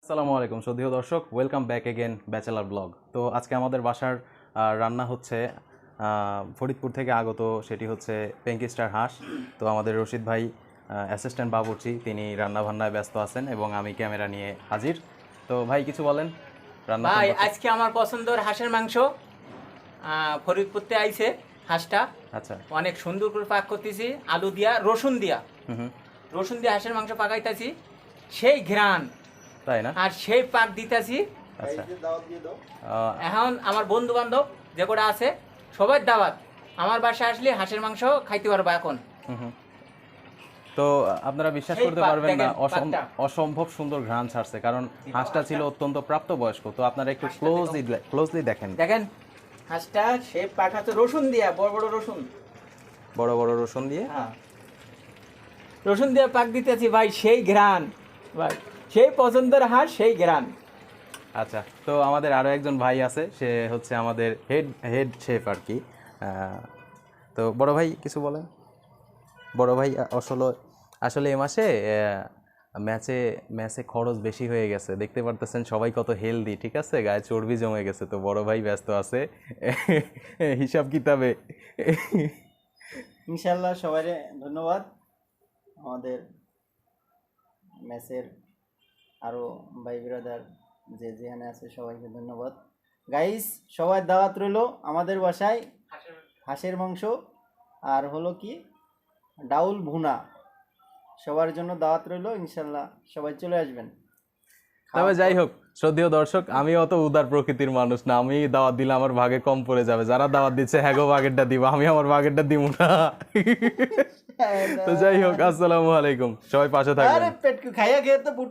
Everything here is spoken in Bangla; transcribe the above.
আসসালামু আলাইকুম শ্রদ্ধেয় দর্শক, welcome back again bachelor blog. তো আজকে আমাদের বাসার রান্না হচ্ছে ফরিদপুর থেকে আগত, সেটি হচ্ছে পেঙ্কি স্টার হাঁস। তো আমাদের রশিদ ভাই অ্যাসিস্ট্যান্ট বাবুর্চি, তিনি রান্না বান্নায় ব্যস্ত আছেন এবং আমি ক্যামেরা নিয়ে হাজির। তো ভাই কিছু বলেন রান্না ভাই। সম্পর্কে। আজকে আমার পছন্দের হাঁসের মাংস ফরিদপুরতে আইছে। হাঁসটা আচ্ছা। অনেক সুন্দর করে পাক করতেছি, আলু দিয়া রসুন দিয়া হুম। রসুন দিয়ে হাঁসের মাংস পাকাইতেছি, সেই ঘ্রাণ তাই না? আর সেই পাক দিতেছি। আচ্ছা। এখন আমার বন্ধু বান্ধব যে কটা আছে সবাই দাওয়াত, আমার বাসায় আসলে হাঁসের মাংস খাইতে পারবো এখন। হুম। তো আপনারা বিশ্বাস সেই করতে পাক পারবেন না, দেখেন, পাকটা। অসম্ভব সুন্দর ঘ্রাণ ছাড়ছে, কারণ হাঁসটা ছিল অত্যন্ত প্রাপ্তবয়স্ক। তো আপনারা একটু ক্লোজলি দেখেন। দেখেন হাঁসটা সেই পাক হচ্ছে রসুন দিয়া, বড় বড় রসুন, বড় বড় রসুন দিয়ে। হ্যাঁ রসুন দিয়ে পাক দিতেছি ভাই, সেই ঘ্রাণ ভাই, সেই পছন্দের হাঁস, সেই ঘ্রাণ। আচ্ছা, তো আমাদের আরও একজন ভাই আছে, সে হচ্ছে আমাদের হেড শেফ আর কি। তো বড় ভাই কিছু বলেন। বড় ভাই আসলে এ মাসে ম্যাচে খরচ বেশি হয়ে গেছে, দেখতে পারতেছেন সবাই কত হেলদি, ঠিক আছে, গায়ে চর্বি জমে গেছে। তো বড় ভাই ব্যস্ত আছে হিসাব কিতাবে। ইনশাল্লাহ সবাই ধন্যবাদ। আমাদের মেসের আরও ভাই ব্রাদার যে যেখানে আছে সবাইকে ধন্যবাদ। গাইস সবাই দাওয়াত রইলো আমাদের বাসায় হাঁসের মাংস আর হলো কি ডাউল ভুনা, সবার জন্য দাওয়াত রইলো। ইনশাল্লাহ সবাই চলে আসবেন। তবে যাই হোক শ্রদ্ধেয় দর্শক, আমি অত উদার প্রকৃতির মানুষ না, আমি দাওয়াত দিলে আমার ভাগে কম পড়ে যাবে। যারা দাওয়াত দিচ্ছে হ্যাগো ভাগেরটা দিব, আমি আমার ভাগেরটা দিব না। তো যাই হোক, আসসালামু আলাইকুম, সবাই পাশে থাকবেন। আরে পেট খাইয়া খেয়ে তো বুট